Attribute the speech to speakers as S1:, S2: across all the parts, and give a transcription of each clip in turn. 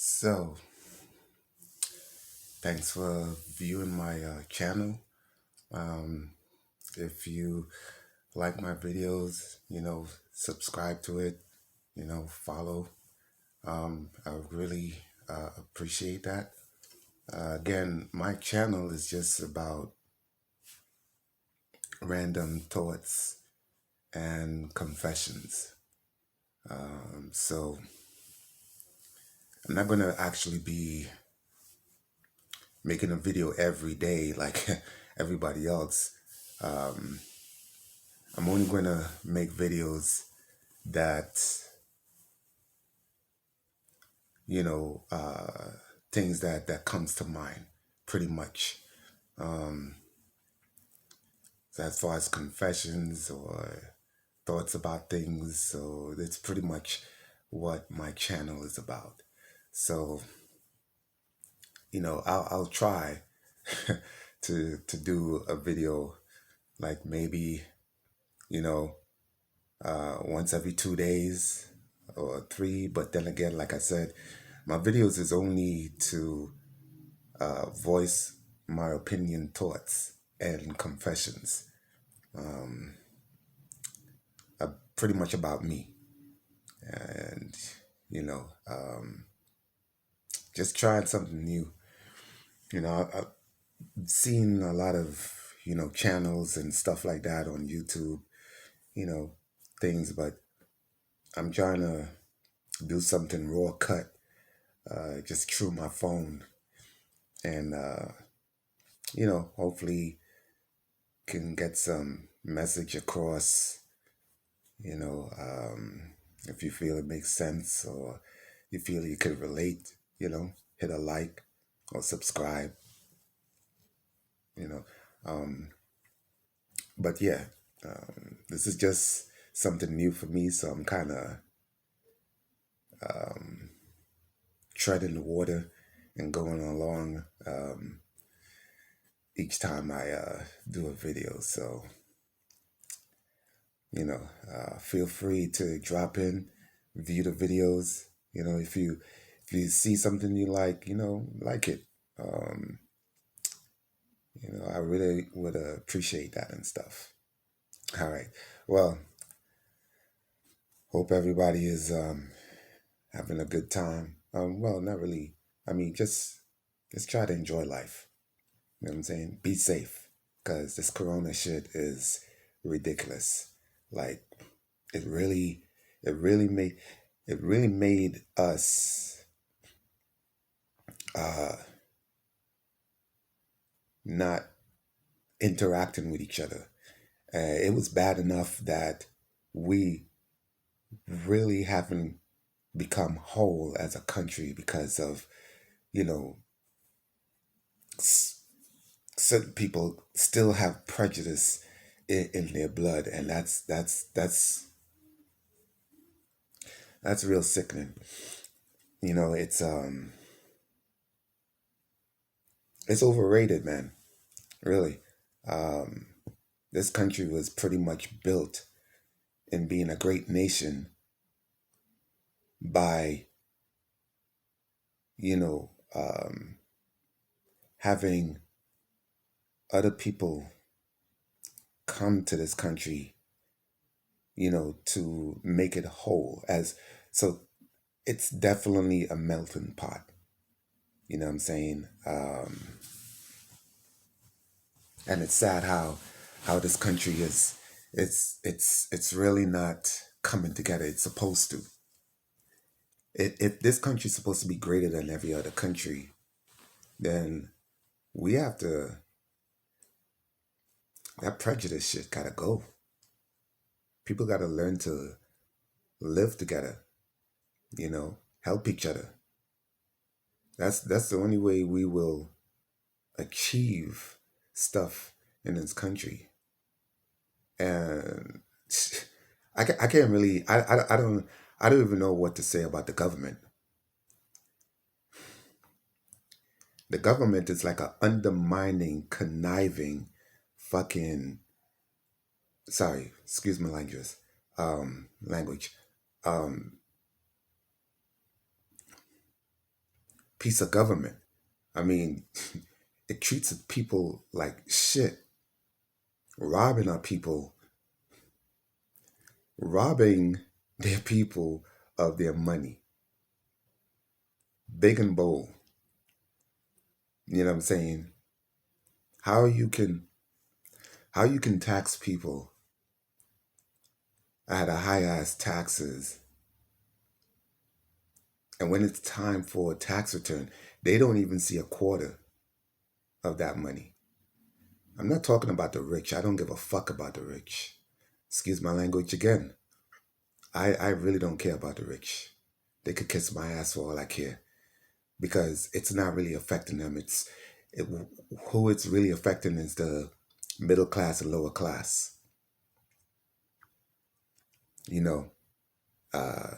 S1: So, thanks for viewing my channel. Um, if you like my videos, subscribe to it, follow. I really appreciate that. Again, my channel is just about random thoughts and confessions. So, I'm not going to actually be making a video every day like everybody else. Um, I'm only going to make videos that, you know, uh, things that comes to mind, pretty much. Um, so as far as confessions or thoughts about things, so that's pretty much what my channel is about. So, I'll try to do a video like maybe, you know, once every 2 days or three. But then again, like I said, my videos is only to voice my opinion, thoughts, and confessions. Um, Pretty much about me, and just trying something new. I've seen a lot of channels and stuff like that on YouTube. You know, things, but I'm trying to do something raw cut, just through my phone, and hopefully can get some message across. You know, if you feel it makes sense or you feel you can relate, hit a like or subscribe, you know. Um, but yeah, this is just something new for me, so I'm kind of um, treading the water and going along each time I do a video. So, feel free to drop in, view the videos. If you see something you like, like it. Um, I really would appreciate that and stuff. All right. Well, hope everybody is having a good time. Well, not really. I mean, just try to enjoy life. You know what I'm saying? Be safe, because this Corona shit is ridiculous. Like, it really, it really made, it really made us uh, not interacting with each other. It was bad enough that we really haven't become whole as a country because of, you know, s- certain people still have prejudice in their blood, and that's real sickening. It's overrated, man. Really. Um, this country was pretty much built in being a great nation by, you know, having other people come to this country, to make it whole. As so, it's definitely a melting pot. You know what I'm saying? And it's sad how this country is. It's really not coming together. It's supposed to. If this country is supposed to be greater than every other country, then we have to. That prejudice shit gotta go. People gotta learn to live together. Help each other. That's the only way we will achieve stuff in this country. And I can't really I don't even know what to say about the government. The government is like a undermining, conniving, fucking, sorry, excuse my language. Um, piece of government. I mean, it treats people like shit, robbing our people, robbing their people of their money, big and bold. You know what I'm saying? How you can how you can tax people at a high ass taxes, and when it's time for a tax return, they don't even see a quarter of that money. I'm not talking about the rich. I don't give a fuck about the rich. Excuse my language again. I really don't care about the rich. They could kiss my ass for all I care because it's not really affecting them. It, who it's really affecting is the middle class and lower class. You know, uh,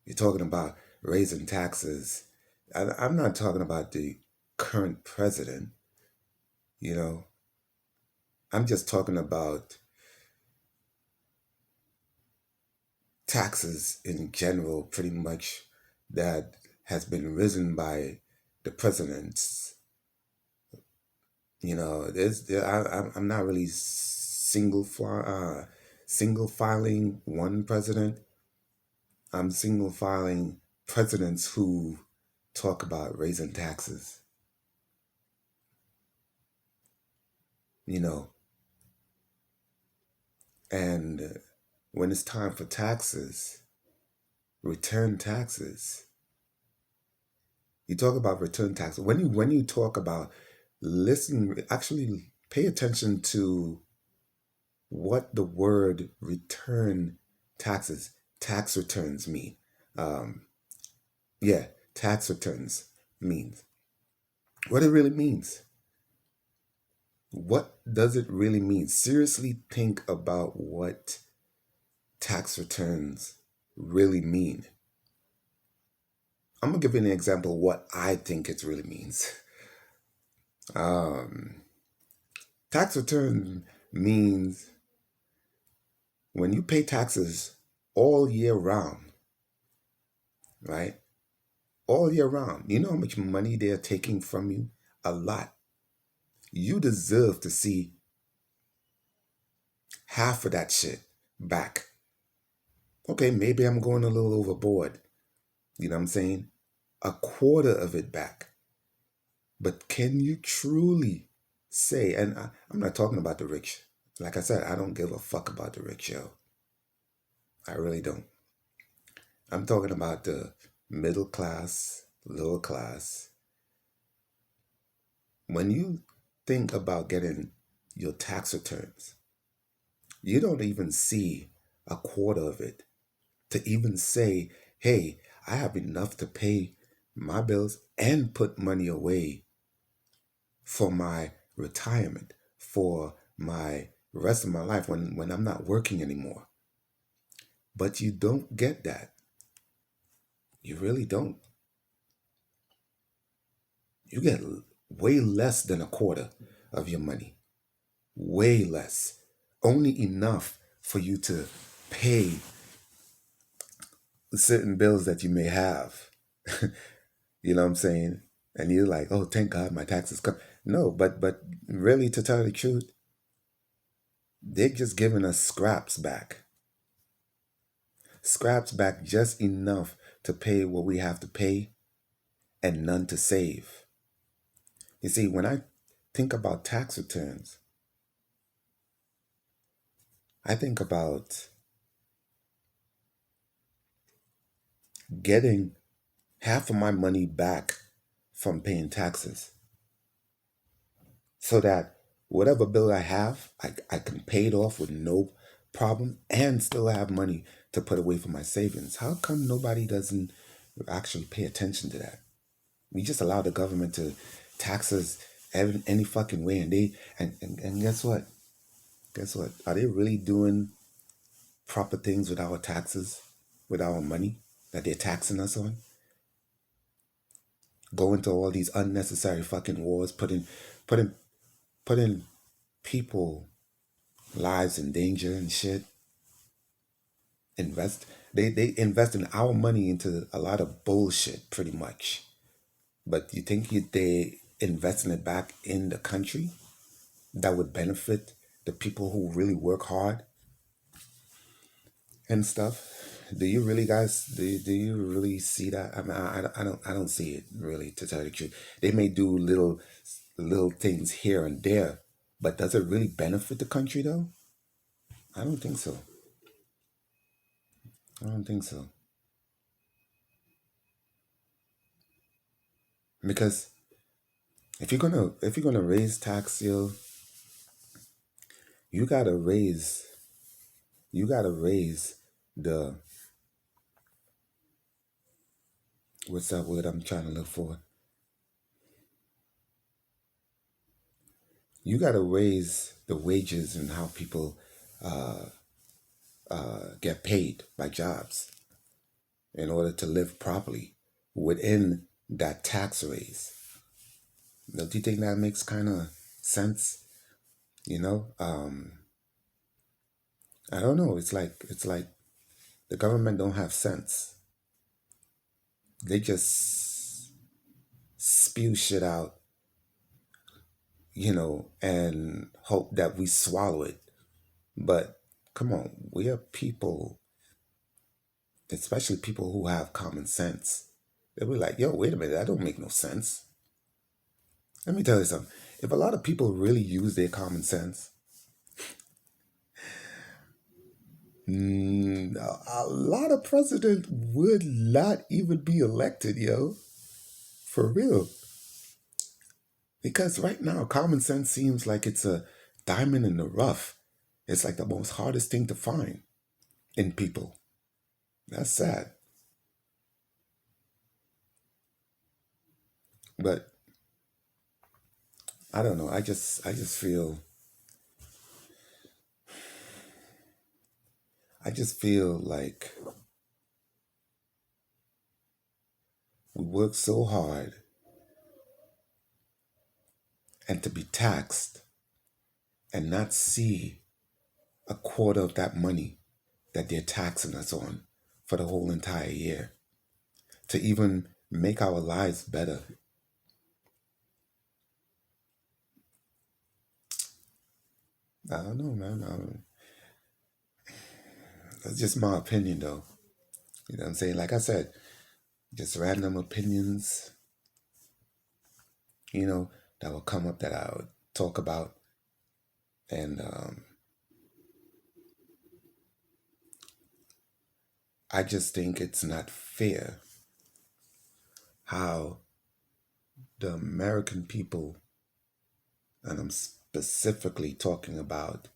S1: you're talking about raising taxes. I'm not talking about the current president. You know, I'm just talking about taxes in general, pretty much, that has been risen by the presidents. You know, I'm not really single filing one president. I'm single filing presidents who talk about raising taxes. You know, and when it's time for taxes, return taxes. You talk about return taxes. When you talk about listen, actually pay attention to what the word return taxes, tax returns mean. Um, yeah, tax returns means. What it really means. What does it really mean? Seriously think about what tax returns really mean. I'm gonna give you an example of what I think it really means. Um, tax return means when you pay taxes all year round, right? All year round. You know how much money they're taking from you? A lot. You deserve to see half of that shit back. Okay, maybe I'm going a little overboard. You know what I'm saying? A quarter of it back. But can you truly say, and I'm not talking about the rich. Like I said, I don't give a fuck about the rich, yo. I really don't. I'm talking about the middle class, lower class. When you think about getting your tax returns, you don't even see a quarter of it to even say, hey, I have enough to pay my bills and put money away for my retirement, for my rest of my life when I'm not working anymore. But you don't get that. You really don't. You get way less than a quarter of your money. Way less. Only enough for you to pay certain bills that you may have. You know what I'm saying? And you're like, oh, thank God my taxes come. No, but really, to tell the truth, they're just giving us scraps back. Scraps back just enough to pay what we have to pay and none to save. You see, when I think about tax returns, I think about getting half of my money back from paying taxes so that whatever bill I have, I can pay it off with no problem and still have money to put away for my savings. How come nobody doesn't actually pay attention to that? We just allow the government to tax us any fucking way, and and guess what? Guess what? Are they really doing proper things with our taxes, with our money that they're taxing us on? Going to all these unnecessary fucking wars, putting putting people lives in danger and shit. Invest they invest in our money into a lot of bullshit, pretty much. But you think they investing it back in the country that would benefit the people who really work hard and stuff? Do you really guys do you really see that? I mean, I don't see it really, to tell you the truth. They may do little things here and there, but does it really benefit the country though? I don't think so. I don't think so. Because if you're gonna raise tax, you gotta raise you gotta raise the what's that word I'm trying to look for? You gotta raise the wages and how people get paid by jobs in order to live properly within that tax raise. Don't you think that makes kind of sense? You know, I don't know. It's like the government don't have sense. They just spew shit out, and hope that we swallow it. But come on, we are people, especially people who have common sense. They'll be like, yo, wait a minute, that don't make no sense. Let me tell you something. If a lot of people really use their common sense, a lot of presidents would not even be elected, yo. For real. Because right now, common sense seems like it's a diamond in the rough. It's like the most hardest thing to find in people. That's sad. But I don't know. I just feel like we work so hard and to be taxed and not see a quarter of that money that they're taxing us on for the whole entire year to even make our lives better. I don't know, man. That's just my opinion, though. You know what I'm saying? Like I said, just random opinions, that will come up that I would talk about. And I just think it's not fair how the American people, and I'm specifically talking about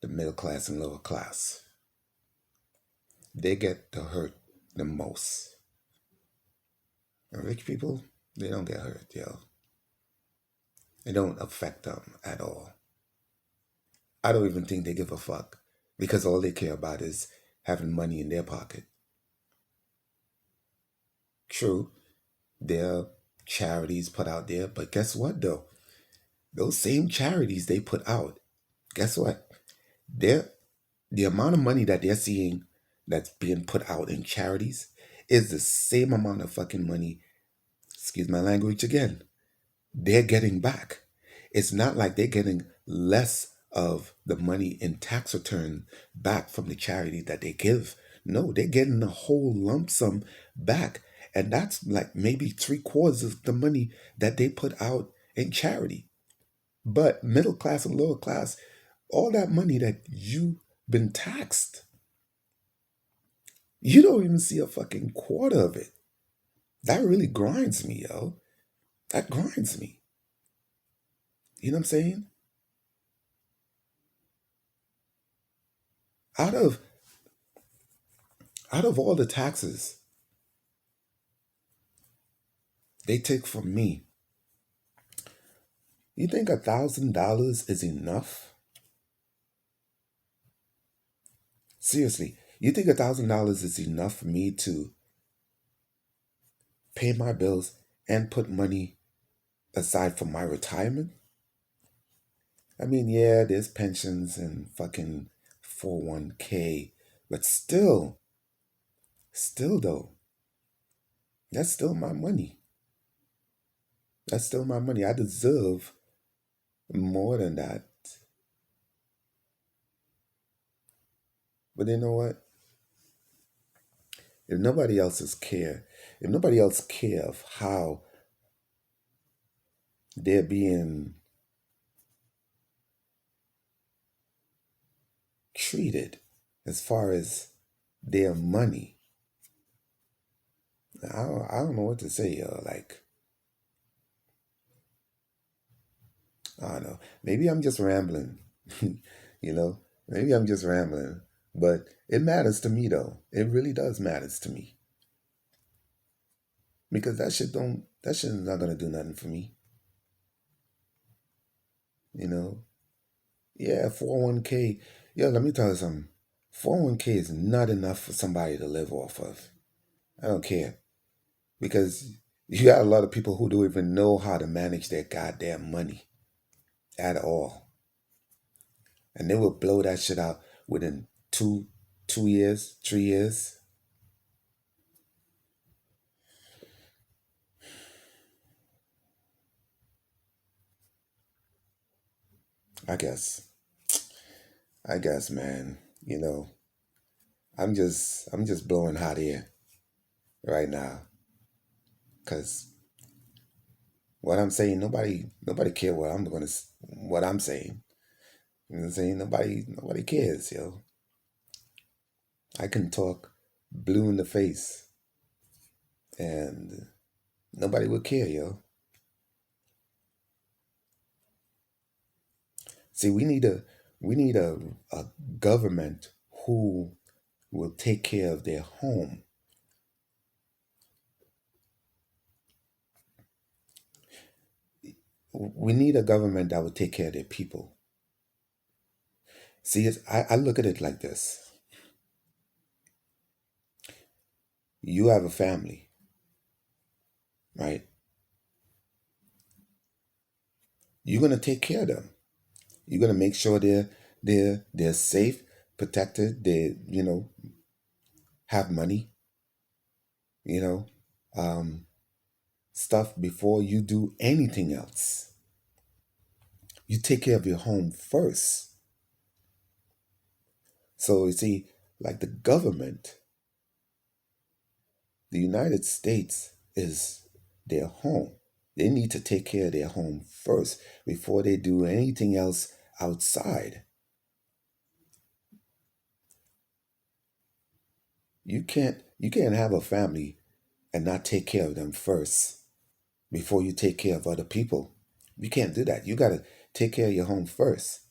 S1: the middle class and lower class, they get the hurt the most. And rich people, they don't get hurt, yo. It don't affect them at all. I don't even think they give a fuck because all they care about is having money in their pocket. True, there are charities put out there, but guess what though? Those same charities they put out, guess what? They're, the amount of money that they're seeing that's being put out in charities is the same amount of fucking money, excuse my language again, they're getting back. It's not like they're getting less of the money in tax return back from the charity that they give. No, they're getting a whole lump sum back. And that's like maybe three quarters of the money that they put out in charity. But middle class and lower class, all that money that you've been taxed, you don't even see a fucking quarter of it. That really grinds me, yo. That grinds me. You know what I'm saying? Out of out of all the taxes they take from me, you think $1,000 is enough? Seriously, you think $1,000 is enough for me to pay my bills and put money aside for my retirement? I mean, yeah, there's pensions and fucking 401k, but still though, that's still my money. That's still my money. I deserve more than that. But you know what? If nobody else's care, if nobody else care of how they're being treated as far as their money, I don't know what to say, yo. Like, I don't know. Maybe I'm just rambling, you know? Maybe I'm just rambling. But it matters to me, though. It really does matters to me. Because that shit is not gonna do nothing for me, you know? Yeah, 401k. Yeah, let me tell you something. 401k is not enough for somebody to live off of. I don't care. Because you got a lot of people who don't even know how to manage their goddamn money at all. And they will blow that shit out within 2 years, 3 years. I guess. I guess, man. You know, I'm just blowing hot air right now. Cause what I'm saying, nobody care what I'm saying. You know what I'm saying? Nobody cares, yo. I can talk blue in the face and nobody would care, yo. See, we need a government who will take care of their home. We need a government that will take care of their people. See, I look at it like this. You have a family, right? You're gonna take care of them. You're gonna make sure they're safe, protected. They have money. You know, um, stuff before you do anything else. You take care of your home first. So you see, like the government, the United States is their home. They need to take care of their home first before they do anything else outside. You can't have a family and not take care of them first before you take care of other people. You can't do that. You got to take care of your home first.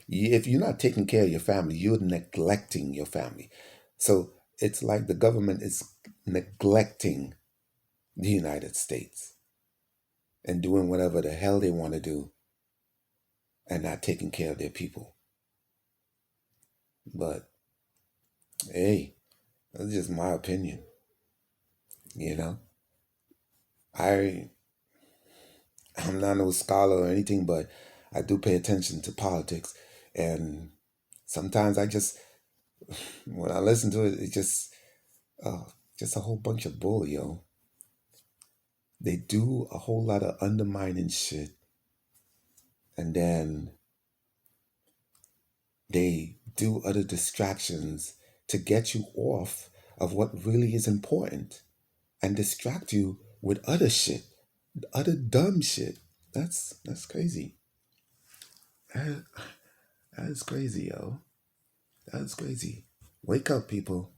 S1: If you're not taking care of your family, you're neglecting your family. So it's like the government is neglecting the United States and doing whatever the hell they want to do and not taking care of their people. But hey, that's just my opinion. You know, I I'm not no scholar or anything, but I do pay attention to politics, and sometimes I just when I listen to it, it's uh, just a whole bunch of bull, yo. They do a whole lot of undermining shit, and then they do other distractions to get you off of what really is important and distract you with other shit, other dumb shit. That's crazy. That, that is crazy, yo. That is crazy. Wake up, people.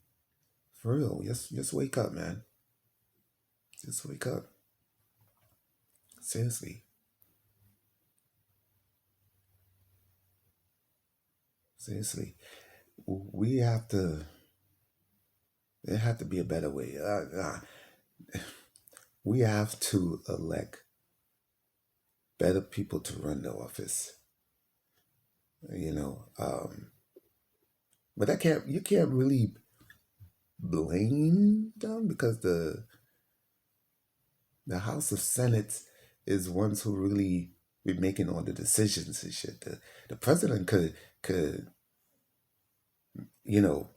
S1: For real. Just wake up, man. Just wake up. Seriously. Seriously. We have to. There have to be a better way. We have to elect better people to run the office. You know, but that can't. You can't really blame them because the House of Senate is ones who really be making all the decisions and shit. The president could you know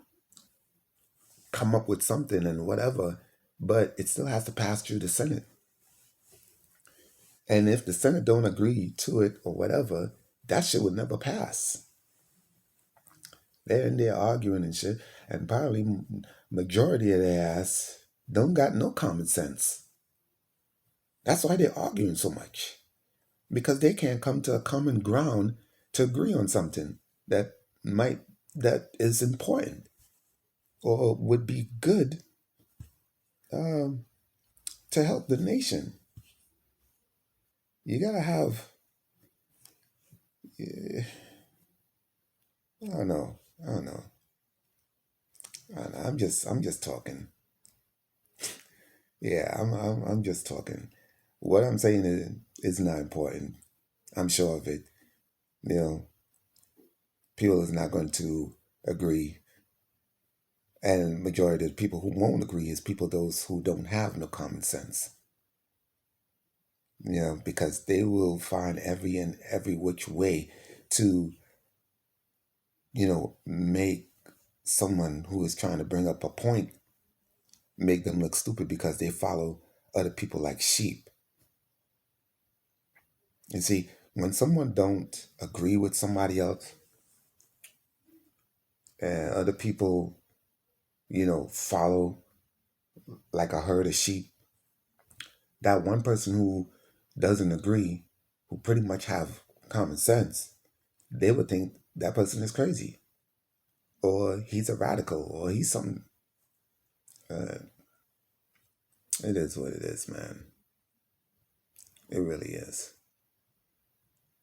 S1: come up with something and whatever, but it still has to pass through the Senate. And if the Senate don't agree to it or whatever, that shit would never pass. They're in there arguing and shit, and probably majority of their ass don't got no common sense. That's why they're arguing so much, because they can't come to a common ground to agree on something that might that is important or would be good um, to help the nation. You gotta have. I don't know. I don't know. I don't know. I'm just talking. Yeah, I'm just talking. What I'm saying is not important. I'm sure of it. You know, people is not going to agree, and majority of the people who won't agree is people those who don't have no common sense. Because they will find every which way to make someone who is trying to bring up a point make them look stupid because they follow other people like sheep. You see, when someone don't agree with somebody else and other people, follow like a herd of sheep, that one person who doesn't agree, who pretty much have common sense, they would think that person is crazy or he's a radical or he's something. Uh, it is what it is, man. It really is.